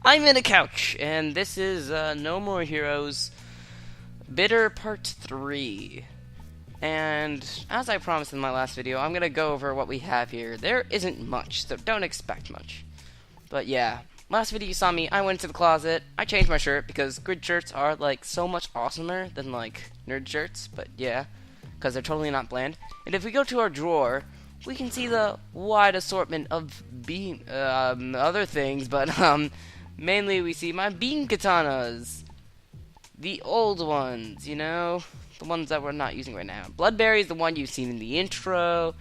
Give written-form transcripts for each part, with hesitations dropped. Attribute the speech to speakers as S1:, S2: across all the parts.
S1: I'm in a couch, and this is No More Heroes Bitter Part 3. And as I promised in my last video, I'm going to go over what we have here. There isn't much, so don't expect much. But yeah, last video you saw me, I went into the closet, I changed my shirt because grid shirts are like so much awesomer than like nerd shirts, but yeah, because they're totally not bland. And if we go to our drawer, we can see the wide assortment of other things, but mainly we see my beam katanas. The old ones, you know? The ones that we're not using right now. Bloodberry is the one you've seen in the intro.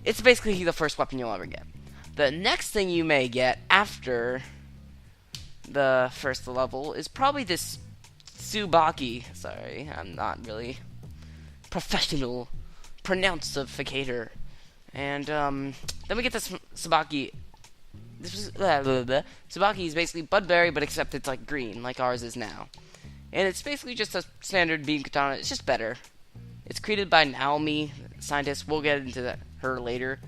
S1: It's basically the first weapon you'll ever get. The next thing you may get after the first level is probably this Tsubaki. Sorry, I'm not really professional pronounceficator. And then we get this Tsubaki. Tsubaki is basically Bloodberry, but except it's like green, like ours is now. And it's basically just a standard beam katana. It's just better. It's created by Naomi, scientist. We'll get into her later.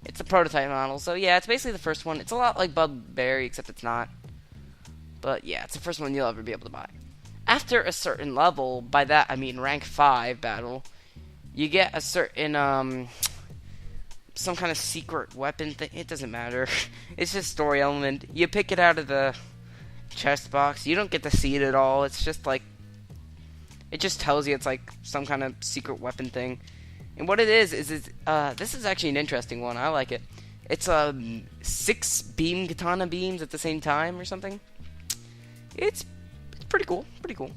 S1: It's a prototype model, so yeah, it's basically the first one. It's a lot like Bloodberry, except it's not. But yeah, it's the first one you'll ever be able to buy. After a certain level, by that I mean rank 5 battle, you get a certain some kind of secret weapon thing. It doesn't matter. It's just story element. You pick it out of the chest box. You don't get to see it at all. It's just like, it just tells you it's like some kind of secret weapon thing. And what it is this is actually an interesting one. I like it. It's 6 beam katana beams at the same time or something. It's pretty cool. Pretty cool.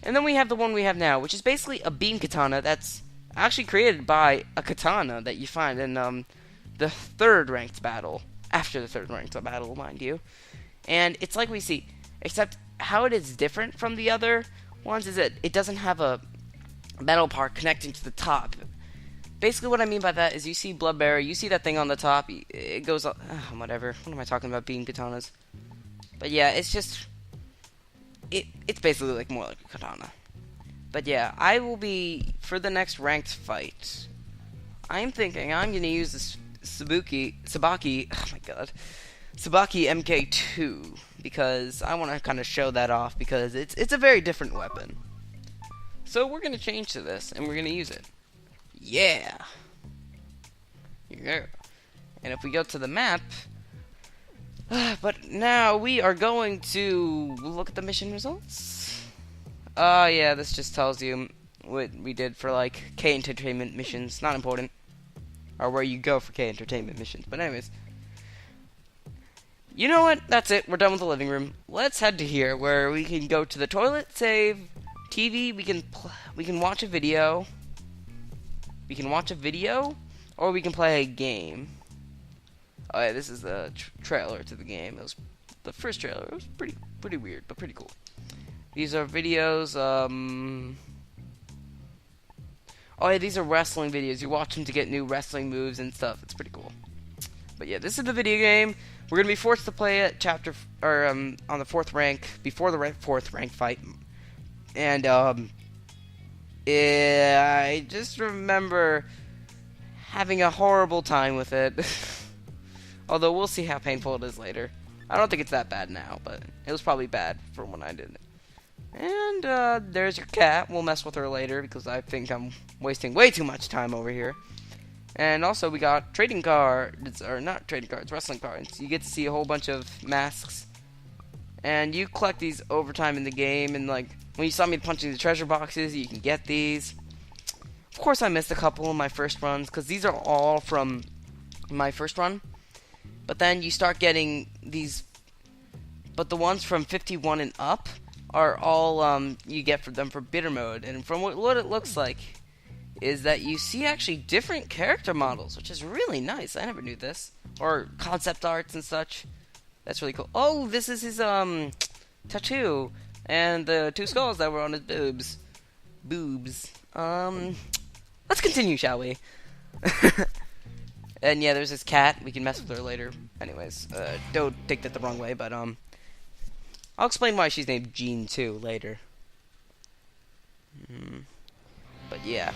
S1: And then we have the one we have now, which is basically a beam katana that's actually created by a katana that you find in the 3rd ranked battle. After the 3rd ranked battle, mind you. And it's like we see, except how it is different from the other ones is that it doesn't have a metal part connecting to the top. Basically what I mean by that is you see Bloodberry, you see that thing on the top, it goes up, whatever, what am I talking about, beam katanas? But yeah, it's just, it's basically like more like a katana. But yeah, I will be, for the next ranked fight, I'm thinking I'm going to use this Tsubaki, oh my god, Tsubaki MK2, because I want to kind of show that off, because it's a very different weapon. So we're going to change to this, and we're going to use it. Yeah! Yeah. And if we go to the map, but now we are going to look at the mission results. Yeah, this just tells you what we did for, like, K Entertainment missions. Not important. Or where you go for K Entertainment missions. But anyways. You know what? That's it. We're done with the living room. Let's head to here, where we can go to the toilet, save, TV. We can watch a video. We can watch a video, or we can play a game. Oh yeah, this is the trailer to the game. It was the first trailer. It was pretty weird, but pretty cool. These are videos. Oh yeah, these are wrestling videos. You watch them to get new wrestling moves and stuff. It's pretty cool. But yeah, this is the video game. We're gonna be forced to play it on the 4th rank before the 4th rank fight, and I just remember having a horrible time with it. Although we'll see how painful it is later. I don't think it's that bad now, but it was probably bad for when I did it. And there's your cat. We'll mess with her later because I think I'm wasting way too much time over here. And also we got trading cards, or not trading cards, wrestling cards. You get to see a whole bunch of masks. And you collect these over time in the game, and like, when you saw me punching the treasure boxes, you can get these. Of course I missed a couple of my first runs, because these are all from my first run. But then you start getting these, but the ones from 51 and up are all you get for them for bitter mode. And from what it looks like, is that you see actually different character models, which is really nice. I never knew this. Or concept arts and such. That's really cool. Oh, this is his tattoo, and the 2 skulls that were on his boobs. Let's continue, shall we? And yeah, there's this cat. We can mess with her later. Anyways, don't take that the wrong way, but I'll explain why she's named Jean too later. But yeah,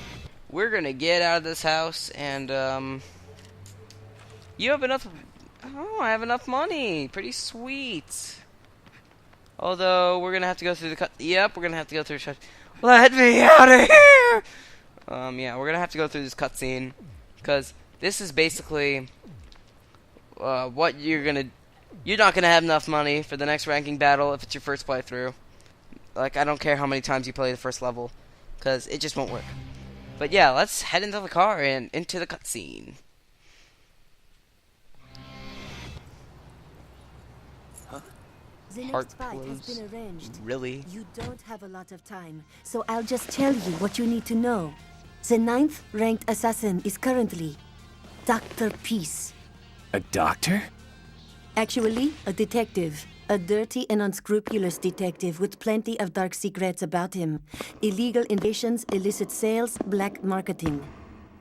S1: we're gonna get out of this house, and you have enough. Oh, I have enough money. Pretty sweet. Although, we're gonna have to go through the cut. Yep, we're gonna have to go through. Let me out of here! Yeah, we're gonna have to go through this cutscene. Because this is basically what you're gonna. You're not gonna have enough money for the next ranking battle if it's your first playthrough. Like, I don't care how many times you play the first level. Because it just won't work. But yeah, let's head into the car and into the cutscene.
S2: The
S1: Heart
S2: next fight has
S1: close.
S2: been arranged.
S1: Really?
S2: You don't have a lot of time, so I'll just tell you what you need to know. The 9th ranked assassin is currently Dr. Peace.
S3: A doctor?
S2: Actually, a detective. A dirty and unscrupulous detective with plenty of dark secrets about him. Illegal invasions, illicit sales, black marketing.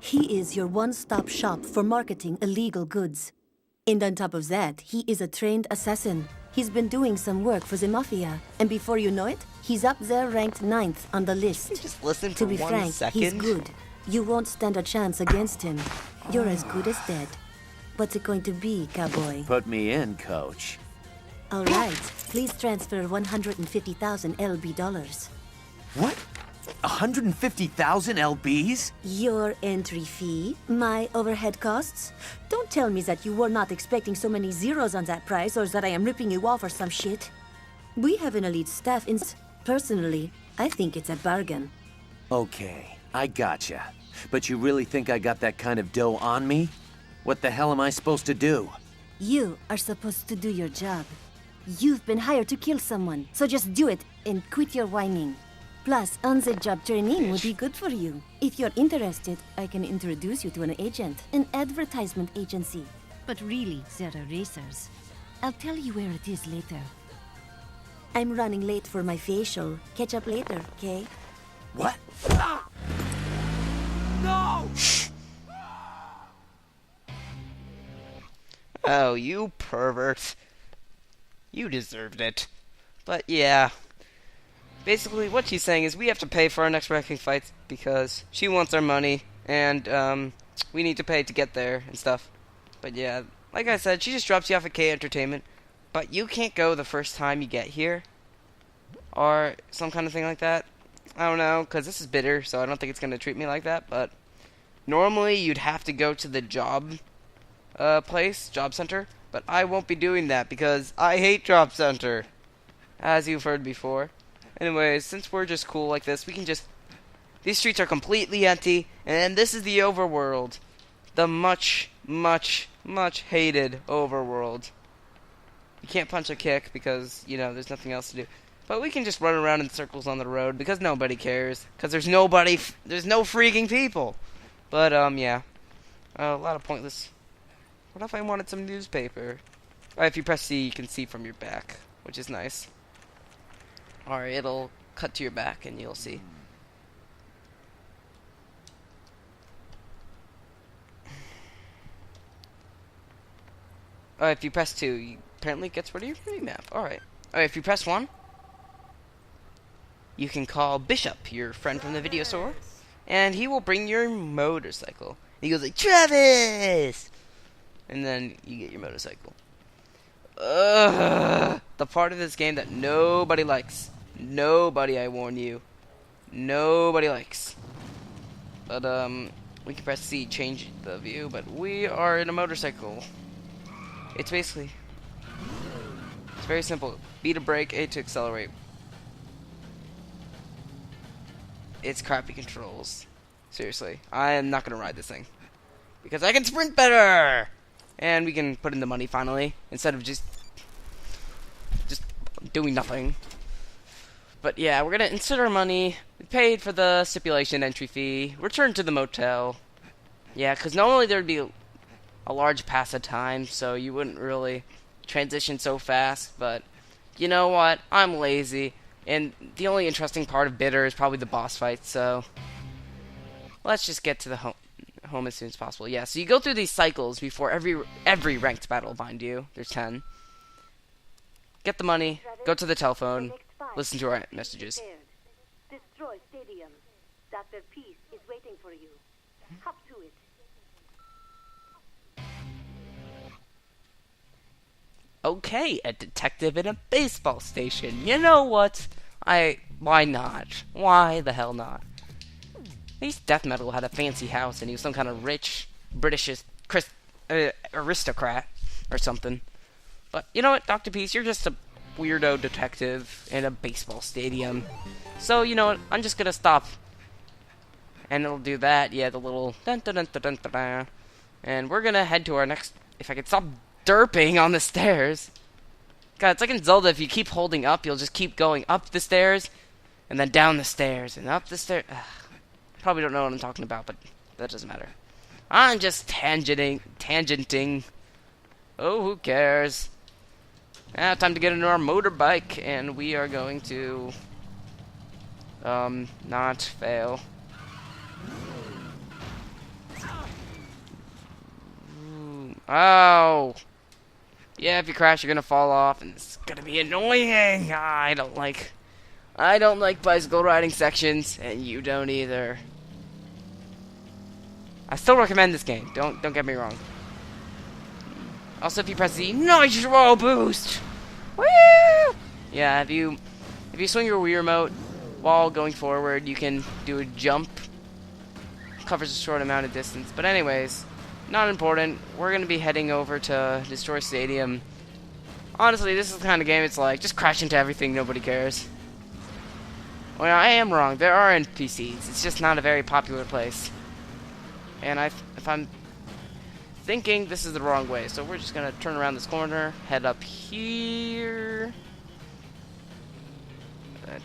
S2: He is your one-stop shop for marketing illegal goods. And on top of that, he is a trained assassin. He's been doing some work for the Mafia, and before you know it, he's up there ranked 9th on the list.
S1: Just listen for
S2: To be
S1: 1
S2: frank,
S1: second.
S2: he's good. You won't stand a chance against him. You're as good as dead. What's it going to be, cowboy?
S3: Put me in, coach.
S2: All right, please transfer 150,000 LB dollars.
S3: What? 150,000 LBs?
S2: Your entry fee, my overhead costs. Don't tell me that you were not expecting so many zeros on that price, or that I am ripping you off or some shit. We have an elite staff in... Personally, I think it's a bargain.
S3: Okay, I gotcha. But you really think I got that kind of dough on me? What the hell am I supposed to do?
S2: You are supposed to do your job. You've been hired to kill someone, so just do it and quit your whining. Plus, on-the-job training would be good for you. If you're interested, I can introduce you to an agent, an advertisement agency. But really, they're erasers. I'll tell you where it is later. I'm running late for my facial. Catch up later, okay?
S3: What? Ah! No!
S1: Oh, you pervert. You deserved it. But yeah. Basically, what she's saying is we have to pay for our next ranking fights because she wants our money, and we need to pay to get there and stuff. But yeah, like I said, she just drops you off at K Entertainment, but you can't go the first time you get here, or some kind of thing like that. I don't know, because this is bitter, so I don't think it's going to treat me like that, but normally you'd have to go to the job center, but I won't be doing that because I hate job center, as you've heard before. Anyways, since we're just cool like this, we can just... These streets are completely empty, and this is the overworld. The much, much, much hated overworld. You can't punch or kick because, you know, there's nothing else to do. But we can just run around in circles on the road because nobody cares. Because there's no freaking people. But, yeah. A lot of pointless... What if I wanted some newspaper? If you press C, you can see from your back, which is nice. Or it'll cut to your back and you'll see. If you press 2, you apparently it gets rid of your mini map. Alright. If you press 1, you can call Bishop, your friend from the video store, and he will bring your motorcycle. He goes like, Travis! And then you get your motorcycle. Ugh, the part of this game that nobody likes. Nobody, I warn you. Nobody likes. But, we can press C, change the view, but we are in a motorcycle. It's basically... It's very simple. B to brake, A to accelerate. It's crappy controls. Seriously. I am not gonna ride this thing. Because I can sprint better! And we can put in the money finally, instead of just doing nothing. But yeah, we're gonna insert our money. We paid for the stipulation entry fee. Return to the motel. Yeah, because normally there'd be a large pass of time, so you wouldn't really transition so fast. But you know what? I'm lazy, and the only interesting part of Bitter is probably the boss fight. So let's just get to the home as soon as possible. Yeah, so you go through these cycles before every ranked battle, mind you. There's 10. Get the money, go to the telephone, listen to our messages.
S2: Destroy stadium. Dr. Peace is waiting for you. Hop to it.
S1: Okay, a detective in a baseball station. You know what? Why not? Why the hell not? At least Death Metal had a fancy house and he was some kind of rich British aristocrat or something. But you know what, Dr. Peace, you're just a weirdo detective in a baseball stadium. So, you know what, I'm just gonna stop. And it'll do that, yeah, the little dun dun dun dun dun dun dun. And we're gonna head to our next, if I could stop derping on the stairs. God, it's like in Zelda, if you keep holding up, you'll just keep going up the stairs, and then down the stairs, and up the stairs. Probably don't know what I'm talking about, but that doesn't matter. I'm just tangenting. Oh, who cares? Now, time to get into our motorbike, and we are going to, not fail. Ooh. Oh! Yeah, if you crash, you're gonna fall off, and it's gonna be annoying! I don't like bicycle riding sections, and you don't either. I still recommend this game, don't get me wrong. Also, if you press the Nitro Boost! Woo! Yeah, if you swing your Wii remote while going forward, you can do a jump. Covers a short amount of distance. But anyways, not important. We're going to be heading over to Destroy Stadium. Honestly, this is the kind of game it's like, just crash into everything, nobody cares. Well, I am wrong. There are NPCs. It's just not a very popular place. And if I'm thinking this is the wrong way, so we're just gonna turn around this corner, head up here,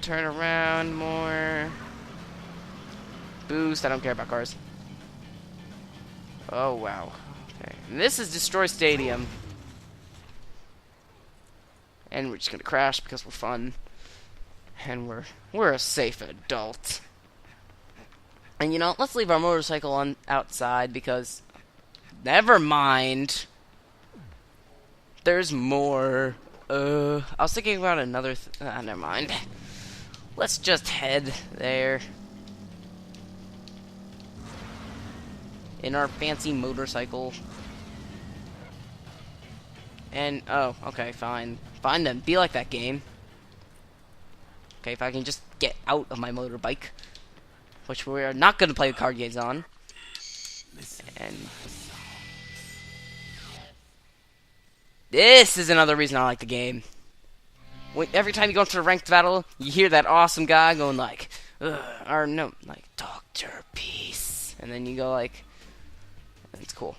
S1: turn around more, boost. I don't care about cars. Oh wow. Okay, and this is Destroy Stadium, and we're just gonna crash because we're fun, and we're a safe adult. And you know, let's leave our motorcycle on outside because. Never mind. There's more. I was thinking about another. Never mind. Let's just head there. In our fancy motorcycle. And oh, okay, fine. Fine then. Be like that game. Okay, if I can just get out of my motorbike, which we are not gonna play card games on. And. This is another reason I like the game. Every time you go into a ranked battle, you hear that awesome guy going like, or no, like, Dr. Peace. And then you go like, it's cool.